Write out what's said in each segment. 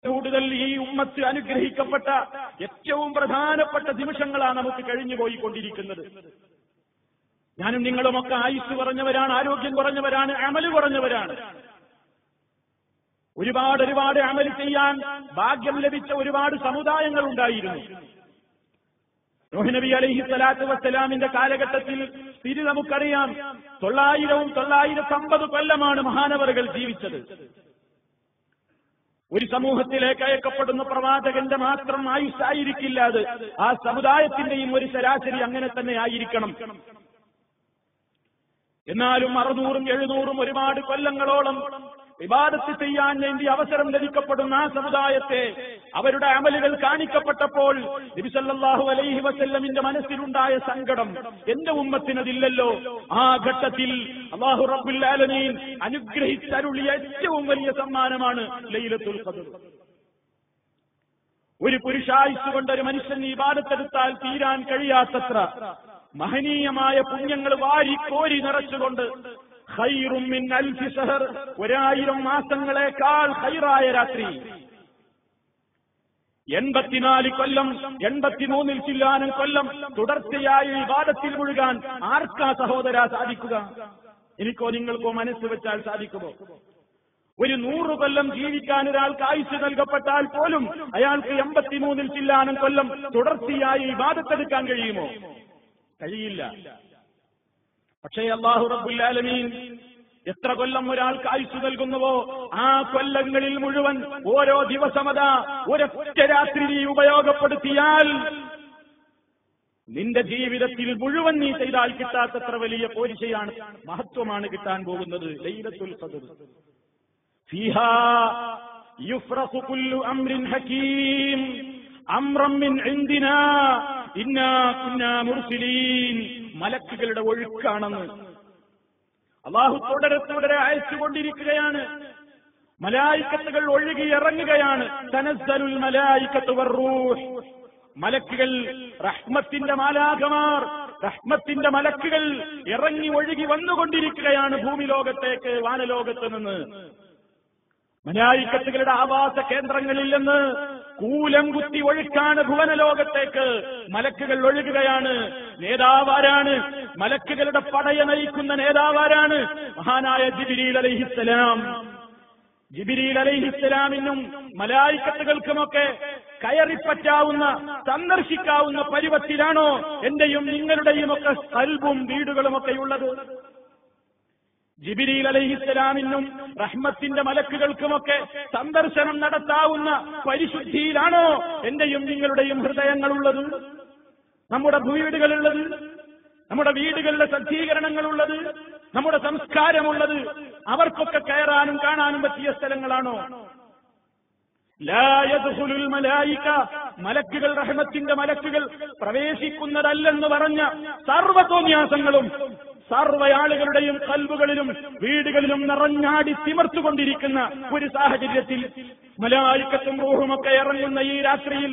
കൂടുതൽ ഈ ഉമ്മത്ത് അനുഗ്രഹിക്കപ്പെട്ട ഏറ്റവും പ്രധാനപ്പെട്ട നിമിഷങ്ങളാണ് നമുക്ക് കഴിഞ്ഞു പോയിക്കൊണ്ടിരിക്കുന്നത്. ഞാനും നിങ്ങളുമൊക്കെ ആയുസ് കുറഞ്ഞവരാണ്, ആരോഗ്യം കുറഞ്ഞവരാണ്, അമല് കുറഞ്ഞവരാണ്. ഒരുപാട് അമല് ചെയ്യാൻ ഭാഗ്യം ലഭിച്ച ഒരുപാട് സമുദായങ്ങൾ ഉണ്ടായിരുന്നു. നൂഹ് നബി അലൈഹി സ്വലാത്തു വസ്സലാമിന്റെ കാലഘട്ടത്തിൽ സ്ഥിതി നമുക്കറിയാം. 950 കൊല്ലമാണ് മഹാനവറുകൾ ജീവിച്ചത്. ഒരു സമൂഹത്തിലേക്ക് അയക്കപ്പെടുന്ന പ്രവാചകന്റെ മാത്രം ആയുസ്സായിരിക്കില്ല അത്. ആ സമുദായത്തിന്റെയും ഒരു ശരാശരി അങ്ങനെ തന്നെ ആയിരിക്കണം. എന്നാലും 600 700 ഒരുപാട് കൊല്ലങ്ങളോളം ഇബാദത്ത് ചെയ്യാൻ വേണ്ടി അവസരം ലഭിക്കപ്പെടുന്ന ആ സമുദായത്തെ അവരുടെ അമലുകൾ കാണിക്കപ്പെട്ടപ്പോൾ നബി സല്ലല്ലാഹു അലൈഹി വസല്ലമിന്റെ മനസ്സിലുണ്ടായ സങ്കടം എന്റെ ഉമ്മത്തിനതില്ലല്ലോ. ആ ഘട്ടത്തിൽ അല്ലാഹു റബ്ബുൽ ആലമീൻ അനുഗ്രഹിച്ചരുളിയ ഏറ്റവും വലിയ സമ്മാനമാണ് ലൈലത്തുൽ ഖദ്ർ. ഒരു പുരുഷായുസ് കൊണ്ട് ഒരു മനുഷ്യൻ ഇബാദത്തെടുത്താൽ തീരാൻ കഴിയാത്തത്ര മഹനീയമായ പുണ്യങ്ങൾ വാരിക്കോരി നിറച്ചുകൊണ്ട് ഖൈറും മിൻ അൽഫി ശഹർ, 1000 മാസങ്ങളെക്കാൾ ഖൈറായ രാത്രി. 84 കൊല്ലം 83 ചില്ലാനം കൊല്ലം തുടർച്ചയായി ഇബാദത്തിൽ മുഴുകാൻ ആർക്കാ സഹോദര സാധിക്കുക? എനിക്കോ നിങ്ങൾക്കോ മനസ്സ് വെച്ചാൽ സാധിക്കുമോ? ഒരു 100 കൊല്ലം ജീവിക്കാൻ ഒരാൾക്ക് ആയുസ് നൽകപ്പെട്ടാൽ പോലും അയാൾക്ക് 83 ചില്ലാനം കൊല്ലം തുടർച്ചയായി ഇബാദത്തെടുക്കാൻ കഴിയുമോ? കഴിയില്ല. പക്ഷേ അല്ലാഹു റബ്ബുൽ ആലമീൻ എത്ര കൊല്ലം ഒരാൾക്ക് ആയുസ് നൽകുന്നുവോ ആ കൊല്ലങ്ങളിൽ മുഴുവൻ ഓരോ ദിവസമതാ ഒരൊറ്റ രാത്രി നീ ഉപയോഗപ്പെടുത്തിയാൽ നിന്റെ ജീവിതത്തിൽ മുഴുവൻ നീ ചെയ്താൽ കിട്ടാത്തത്ര വലിയ പോരിശയാണ്, മഹത്വമാണ് കിട്ടാൻ പോകുന്നത്. ലൈലത്തുൽ ഖദ്ർ ഫീഹാ യുഫ്റഖു കുല്ലു അംറിൻ ഹകീം അംറൻ മിൻ ഇൻദിനാ ഇന്നാ കുന്നാ മുർസിലീൻ. മലക്കുകളുടെ ഒഴുക്കാണെന്ന് അല്ലാഹു തുടരെ അയച്ചുകൊണ്ടിരിക്കുകയാണ്. മലായിക്കത്തുകൾ ഒഴുകി ഇറങ്ങുകയാണ്. തനസ്സലുൽ മലായിക്കത്തു വറൂഹ്, മലക്കുകൾ റഹ്മത്തിന്റെ മാലാഖമാർ, റഹ്മത്തിന്റെ മലക്കുകൾ ഇറങ്ങി ഒഴുകി വന്നുകൊണ്ടിരിക്കുകയാണ് ഭൂമി ലോകത്തേക്ക്, വാനലോകത്ത് നിന്ന്. മലായിക്കത്തുകളുടെ ആവാസ കേന്ദ്രങ്ങളിൽ നിന്ന് കൂലം കുത്തി ഒഴുക്കാണ് ഭുവനലോകത്തേക്ക്. മലക്കുകൾ ഒഴുകുകയാണ്. നേതാവാരാണ്? മലക്കുകളുടെ പടയെ നയിക്കുന്ന നേതാവാരാണ്? മഹാനായ ജിബ്രീൽ അലൈഹിസ്സലാം. ജിബ്രീൽ അലൈഹിസ്സലാമിനും മലായിക്കത്തുകൾക്കുമൊക്കെ കയറിപ്പറ്റാവുന്ന, സന്ദർശിക്കാവുന്ന പരുവത്തിലാണോ എന്റെയും നിങ്ങളുടെയും ഒക്കെ ഖൽബും വീടുകളുമൊക്കെ ഉള്ളത്? ജിബ്രീൽ അലൈഹിസ്സലാമിനും റഹ്മത്തിന്റെ മലക്കുകൾക്കുമൊക്കെ സന്ദർശനം നടത്താവുന്ന പരിശുദ്ധിയിലാണോ എന്റെയും നിങ്ങളുടെയും ഹൃദയങ്ങളുള്ളത്? നമ്മുടെ വീടുകളുള്ളത്, നമ്മുടെ വീടുകളിലെ സജ്ജീകരണങ്ങളുള്ളത്, നമ്മുടെ സംസ്കാരമുള്ളത് അവർക്കൊക്കെ കയറാനും കാണാനും പറ്റിയ സ്ഥലങ്ങളാണോ? ലാ യദ്ഖുലുൽ മലായിക, മലക്കുകൾ, റഹ്മത്തിന്റെ മലക്കുകൾ പ്രവേശിക്കുന്നതല്ലെന്ന് പറഞ്ഞ സർവ്വതോന്യാസങ്ങളും സർവ്വയാളുകളുടെയും കൽബുകളിലും വീടുകളിലും നിറഞ്ഞാടി തിമർത്തുകൊണ്ടിരിക്കുന്ന ഒരു സാഹചര്യത്തിൽ മലായിക്കത്തും റൂഹുമൊക്കെ ഇറങ്ങുന്ന ഈ രാത്രിയിൽ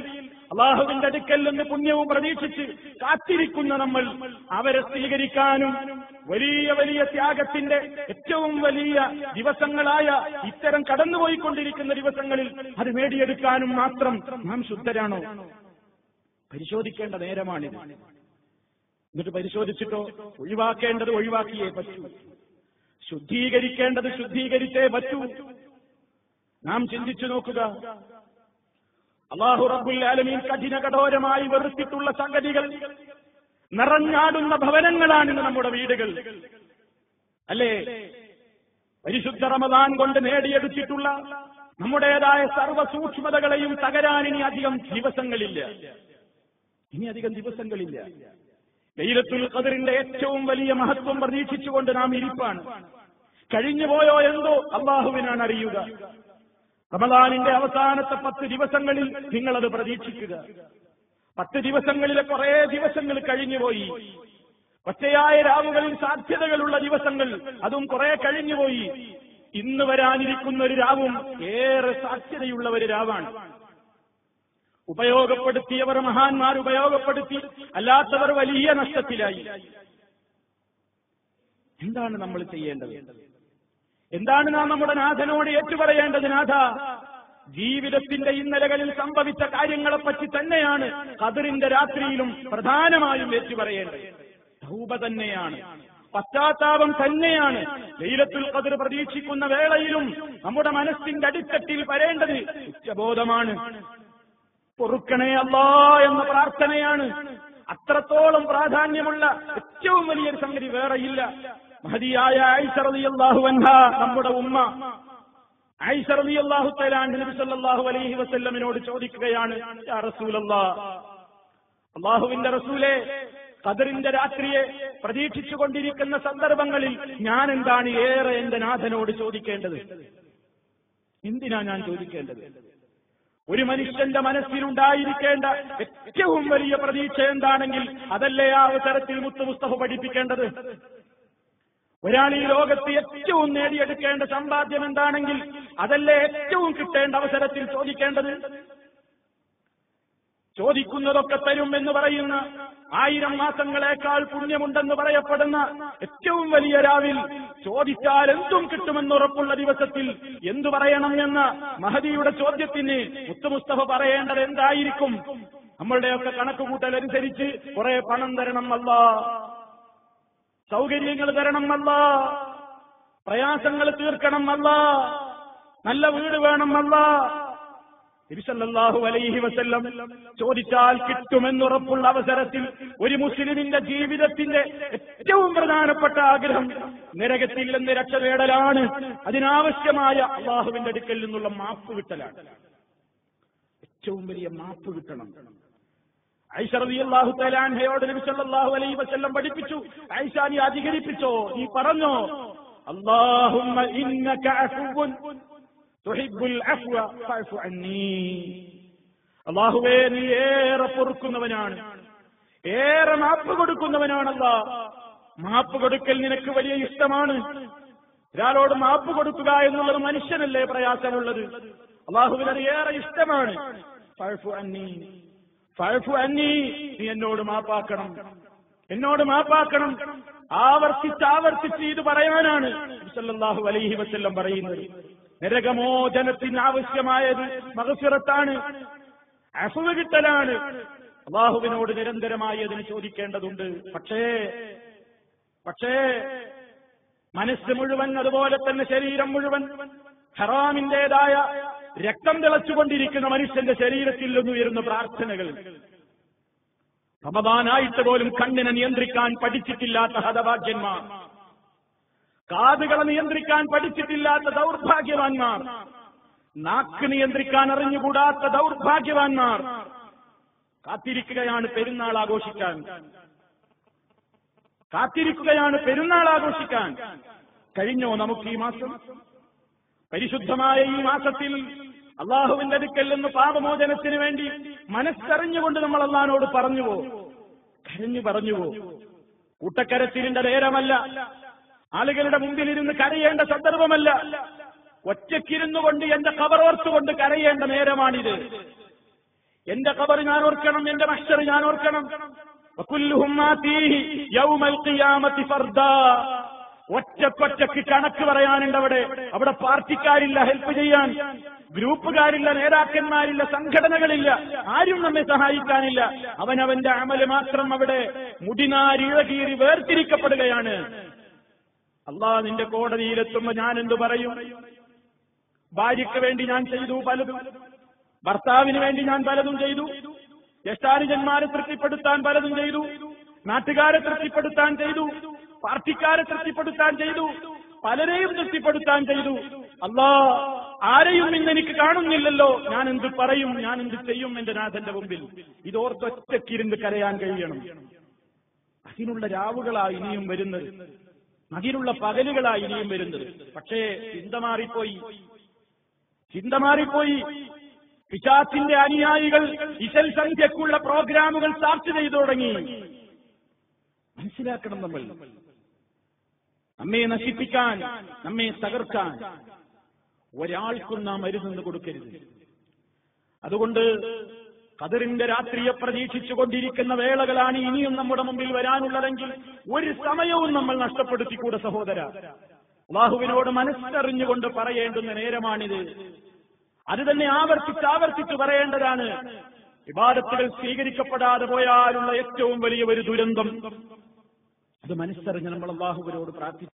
അല്ലാഹുവിന്റെ അടുക്കൽ നിന്ന് പുണ്യവും പ്രതീക്ഷിച്ച് കാത്തിരിക്കുന്ന നമ്മൾ അവരെ സ്വീകരിക്കാനും വലിയ ത്യാഗത്തിന്റെ ഏറ്റവും വലിയ ദിവസങ്ങളായ ഇത്തരം കടന്നുപോയിക്കൊണ്ടിരിക്കുന്ന ദിവസങ്ങളിൽ അത് നേടിയെടുക്കാനും മാത്രം നാം ശുദ്ധരാണോ? പരിശോധിക്കേണ്ട നേരമാണിത്. എന്നിട്ട് പരിശോധിച്ചിട്ടോ ഒഴിവാക്കേണ്ടത് ഒഴിവാക്കിയേ പറ്റൂ, ശുദ്ധീകരിക്കേണ്ടത് ശുദ്ധീകരിച്ചേ പറ്റൂ. നാം ചിന്തിച്ചു നോക്കുക. അല്ലാഹു റബ്ബുൽ ആലമീൻ കഠോരമായി വെറുത്തിട്ടുള്ള സംഗതികൾ നിറഞ്ഞാടുന്ന ഭവനങ്ങളാണ് നമ്മുടെ വീടുകൾ, അല്ലേ? പരിശുദ്ധ റമദാൻ കൊണ്ട് നേടിയെടുത്തിട്ടുള്ള നമ്മുടേതായ സർവ്വ സൂക്ഷ്മതകളെയും തകരാൻ ഇനി അധികം ദിവസങ്ങളില്ല. ലൈലത്തുൽ ഖദ്റിന്റെ ഏറ്റവും വലിയ മഹത്വം പ്രതീക്ഷിച്ചുകൊണ്ട് നാം ഇരിപ്പാണ്. കഴിഞ്ഞുപോയോ എന്തോ അല്ലാഹുവിനാണ് അറിയുക. റമദാനിന്റെ അവസാനത്തെ 10 ദിവസങ്ങളിൽ നിങ്ങളത് പ്രതീക്ഷിക്കുക. 10 ദിവസങ്ങളിലെ കുറെ ദിവസങ്ങൾ കഴിഞ്ഞുപോയി. ഒറ്റയായ രാവുകളിൽ സാധ്യതകളുള്ള ദിവസങ്ങൾ അതും കുറെ കഴിഞ്ഞുപോയി. ഇന്ന് വരാനിരിക്കുന്ന ഒരു രാവും ഏറെ സാധ്യതയുള്ള ഒരു രാവാണ്. ഉപയോഗപ്പെടുത്തിയവർ മഹാന്മാർ ഉപയോഗപ്പെടുത്തി, അല്ലാത്തവർ വലിയ നഷ്ടത്തിലായി. എന്താണ് നമ്മൾ ചെയ്യേണ്ടത്? എന്താണ് നാം നമ്മുടെ നാഥനോട് ഏറ്റുപറയേണ്ടത്? നാഥ, ജീവിതത്തിന്റെ ഇന്നലകളിൽ സംഭവിച്ച കാര്യങ്ങളെപ്പറ്റി തന്നെയാണ് ഖദറിന്റെ രാത്രിയിലും പ്രധാനമായും ഏറ്റുപറയേണ്ടത്. തൗബ തന്നെയാണ്, പശ്ചാത്താപം തന്നെയാണ്. ലൈലത്തുൽ ഖദർ പ്രതീക്ഷിക്കുന്ന വേളയിലും നമ്മുടെ മനസ്സിന്റെ അടിത്തട്ടിൽ വരേണ്ടത് ഉച്ചബോധമാണ്. പൊറുക്കണേ അല്ലാ എന്ന പ്രാർത്ഥനയാണ്. അത്രത്തോളം പ്രാധാന്യമുള്ള ഏറ്റവും വലിയൊരു സംഗതി വേറെയില്ല. മഹദിയായ ആയിഷ റളിയല്ലാഹു അൻഹാ, നമ്മുടെ ഉമ്മ ആയിഷ റളിയല്ലാഹു തആല അൻഹ നബി സല്ലല്ലാഹു അലൈഹി വസല്ലമിനോട് ചോദിക്കുകയാണ്, യാ റസൂലല്ലാഹ്, അല്ലാഹുവിന്റെ റസൂലേ, ഖദറിന്റെ രാത്രിയെ പ്രതീക്ഷിച്ചുകൊണ്ടിരിക്കുന്ന സന്ദർഭങ്ങളിൽ ഞാൻ എന്താണ് ഏറെ എന്റെ നാഥനോട് ചോദിക്കേണ്ടത്? എന്തിനാ ഞാൻ ചോദിക്കേണ്ടത്? ഒരു മനുഷ്യന്റെ മനസ്സിലുണ്ടായിരിക്കേണ്ട ഏറ്റവും വലിയ പ്രതീക്ഷ എന്താണെങ്കിൽ അതല്ലേ ആ അവസരത്തിൽ മുത്ത് മുസ്തഫ പഠിപ്പിക്കേണ്ടത്. ഒരാൾ ഈ ലോകത്ത് ഏറ്റവും നേടിയെടുക്കേണ്ട സമ്പാദ്യം എന്താണെങ്കിൽ അതല്ലേ ഏറ്റവും കിട്ടേണ്ട അവസരത്തിൽ ചോദിക്കേണ്ടത്. ചോദിക്കുന്നതൊക്കെ തരും എന്ന് പറയുന്ന 1000 മാസങ്ങളെക്കാൾ പുണ്യമുണ്ടെന്ന് പറയപ്പെടുന്ന ഏറ്റവും വലിയ രാവിൽ ചോദിച്ചാൽ എന്തും കിട്ടുമെന്നുറപ്പുള്ള ദിവസത്തിൽ എന്തു പറയണം എന്ന മഹദിയുടെ ചോദ്യത്തിന് മുത്ത് മുസ്തഫ പറയേണ്ടത് എന്തായിരിക്കും? നമ്മളുടെയൊക്കെ കണക്കുകൂട്ടലനുസരിച്ച് കുറെ പണം തരണം അല്ലാ, സൗകര്യങ്ങൾ തരണം അല്ലാ, പ്രയാസങ്ങൾ തീർക്കണം അല്ലാ, നല്ല വീട് വേണം അല്ലാ. നബി സല്ലല്ലാഹു അലൈഹി വസല്ലം ചോദിച്ചാൽ കിട്ടുമെന്നുറപ്പുള്ള അവസരത്തിൽ ഒരു മുസ്ലിമിന്റെ ജീവിതത്തിന്റെ ഏറ്റവും പ്രധാനപ്പെട്ട ആഗ്രഹം നരകത്തിൽ നിന്ന് രക്ഷനേടലാണ്. അതിനാവശ്യമായ അല്ലാഹുവിന്റെ അടുക്കൽ നിന്നുള്ള മാപ്പ് കിട്ടലാണ്. ഏറ്റവും വലിയ മാപ്പ് കിട്ടണം. ആയിഷ റളിയല്ലാഹു തആല അൻഹയോട് നബി സല്ലല്ലാഹു അലൈഹി വസല്ലം പഠിപ്പിച്ചു, ആയിഷ നീ അധികരിപ്പിച്ചോ, നീ പറഞ്ഞോ, അല്ലാഹുമ്മ ഇന്നക അഫുവ്വുൻ തുഹിബ്ബുൽ അഫ്വ ഫഅഫു അന്നീ. അല്ലാഹുവേ, നീ ഏറെ പൊറുക്കുന്നവനാണ്, ഏറെ മാപ്പ് കൊടുക്കുന്നവനാണല്ലാ. മാപ്പ് കൊടുക്കൽ നിനക്ക് വലിയ ഇഷ്ടമാണ്. ഒരാളോട് മാപ്പ് കൊടുക്കുക എന്നുള്ളത് മനുഷ്യനല്ലേ പ്രയാസമുള്ളത്, അല്ലാഹുവിനത് ഏറെ ഇഷ്ടമാണ്. ഫഅഫു അന്നീ, ഫഅഫു അന്നീ, നീ എന്നോട് മാപ്പാക്കണം, എന്നോട് മാപ്പാക്കണം. ആവർത്തിച്ച് ഇത് പറയാനാണ് നബി സല്ലല്ലാഹു അലൈഹി വസല്ലം പറയുന്നത്. നരകമോചനത്തിന് ആവശ്യമായത് മഗ്ഫിറത്താണ്, അഫ്വ് കിട്ടലാണ്. അല്ലാഹുവിനോട് നിരന്തരമായി അതിന് ചോദിക്കേണ്ടതുണ്ട്. പക്ഷേ മനസ്സ് മുഴുവൻ, അതുപോലെ തന്നെ ശരീരം മുഴുവൻ ഹറാമിന്റേതായ രക്തം തിളച്ചുകൊണ്ടിരിക്കുന്ന മനുഷ്യന്റെ ശരീരത്തിൽ നിന്നുയരുന്ന പ്രാർത്ഥനകൾ, റമദാനായിട്ട് പോലും കണ്ണിനെ നിയന്ത്രിക്കാൻ പഠിച്ചിട്ടില്ലാത്ത ഹതഭാഗ്യന്മാർ, കാതുകളെ നിയന്ത്രിക്കാൻ പഠിച്ചിട്ടില്ലാത്ത ദൗർഭാഗ്യവാന്മാർ, നാക്ക് നിയന്ത്രിക്കാൻ അറിഞ്ഞുകൂടാത്ത ദൗർഭാഗ്യവാന്മാർ കാത്തിരിക്കുകയാണ് പെരുന്നാൾ ആഘോഷിക്കാൻ, കാത്തിരിക്കുകയാണ് പെരുന്നാൾ ആഘോഷിക്കാൻ. കഴിഞ്ഞോ നമുക്ക് ഈ മാസം? പരിശുദ്ധമായ ഈ മാസത്തിൽ അള്ളാഹുവിന്റെ അടുക്കൽ നിന്ന് പാപമോചനത്തിന് വേണ്ടി മനസ്സറിഞ്ഞുകൊണ്ട് നമ്മൾ അള്ളാഹിനോട് പറഞ്ഞുവോ, പറഞ്ഞുവോ? കൂട്ടക്കരച്ചിലിന്റെ നേരമല്ല, ആളുകളുടെ മുമ്പിലിരുന്ന് കരയേണ്ട സന്ദർഭമല്ല, ഒറ്റയ്ക്കിരുന്നു കൊണ്ട് എന്റെ ഖബർ ഓർത്തുകൊണ്ട് കരയേണ്ട നേരമാണിത്. എന്റെ ഖബർ ഞാൻ ഓർക്കണം, എന്റെ മഹ്ശർ ഞാൻ ഓർക്കണം. വകുല്ലുഹും ആതീഹി യൗമൽ ഖിയാമത്തി ഫർദാ. ഒറ്റക്കൊറ്റക്ക് കണക്ക് പറയാനുണ്ട്. അവിടെ പാർട്ടിക്കാരില്ല ഹെൽപ്പ് ചെയ്യാൻ, ഗ്രൂപ്പുകാരില്ല, നേതാക്കന്മാരില്ല, സംഘടനകളില്ല, ആരും നമ്മെ സഹായിക്കാനില്ല. അവനവന്റെ അമല് മാത്രം അവിടെ മുടിനാരിഴകീറി വേർതിരിക്കപ്പെടുകയാണ്. അല്ലാഹ് നിന്റെ കോടതിയിലെത്തുമ്പോ ഞാൻ എന്തു പറയും? ഭാര്യയ്ക്ക് വേണ്ടി ഞാൻ ചെയ്തു പലതും, ഭർത്താവിന് വേണ്ടി ഞാൻ പലതും ചെയ്തു, ജ്യേഷ്ഠാനുജന്മാരെ തൃപ്തിപ്പെടുത്താൻ പലതും ചെയ്തു, നാട്ടുകാരെ തൃപ്തിപ്പെടുത്താൻ ചെയ്തു, പാർട്ടിക്കാരെ തൃപ്തിപ്പെടുത്താൻ ചെയ്തു, പലരെയും തൃപ്തിപ്പെടുത്താൻ ചെയ്തു. അല്ലാഹ്, ആരെയും ഇന്ന് എനിക്ക് കാണുന്നില്ലല്ലോ, ഞാൻ എന്ത് പറയും, ഞാൻ എന്ത് ചെയ്യും എന്റെ നാഥന്റെ മുമ്പിൽ? ഇതോർത്തൊറ്റക്കിരുന്ന് കരയാൻ കഴിയണം. അതിനുള്ള രാവുകളായി ഇനിയും വരുന്നത്, അതിനുള്ള പകലുകളായി ഇനിയും വരുന്നത്. പക്ഷേ ചിന്ത മാറിപ്പോയി. പിശാചിന്റെ അനുയായികൾ ഇശൽ സന്ധ്യക്കുള്ള പ്രോഗ്രാമുകൾ സ്റ്റാർട്ട് ചെയ്തു തുടങ്ങി. മനസ്സിലാക്കണം, നമ്മെ നശിപ്പിക്കാൻ, നമ്മെ തകർക്കാൻ ഒരാൾക്കും നാം മരുന്ന് കൊടുക്കരുത്. അതുകൊണ്ട് ഖദറിന്റെ രാത്രിയെ പ്രതീക്ഷിച്ചുകൊണ്ടിരിക്കുന്ന വേളകളാണ് ഇനിയും നമ്മുടെ മുമ്പിൽ വരാനുള്ളതെങ്കിൽ ഒരു സമയവും നമ്മൾ നഷ്ടപ്പെടുത്തിക്കൂടെ സഹോദര. അല്ലാഹുവിനോട് മനസ്സറിഞ്ഞുകൊണ്ട് പറയേണ്ടുന്ന നേരമാണിത്. അത് തന്നെ ആവർത്തിച്ച് പറയേണ്ടതാണ്. ഇബാദത്തുകൾ സ്വീകരിക്കപ്പെടാതെ പോയാലുള്ള ഏറ്റവും വലിയ ഒരു ദുരന്തം അത് മനസ്സറിഞ്ഞ് നമ്മൾ അല്ലാഹുവിനോട് പ്രാർത്ഥിച്ചു.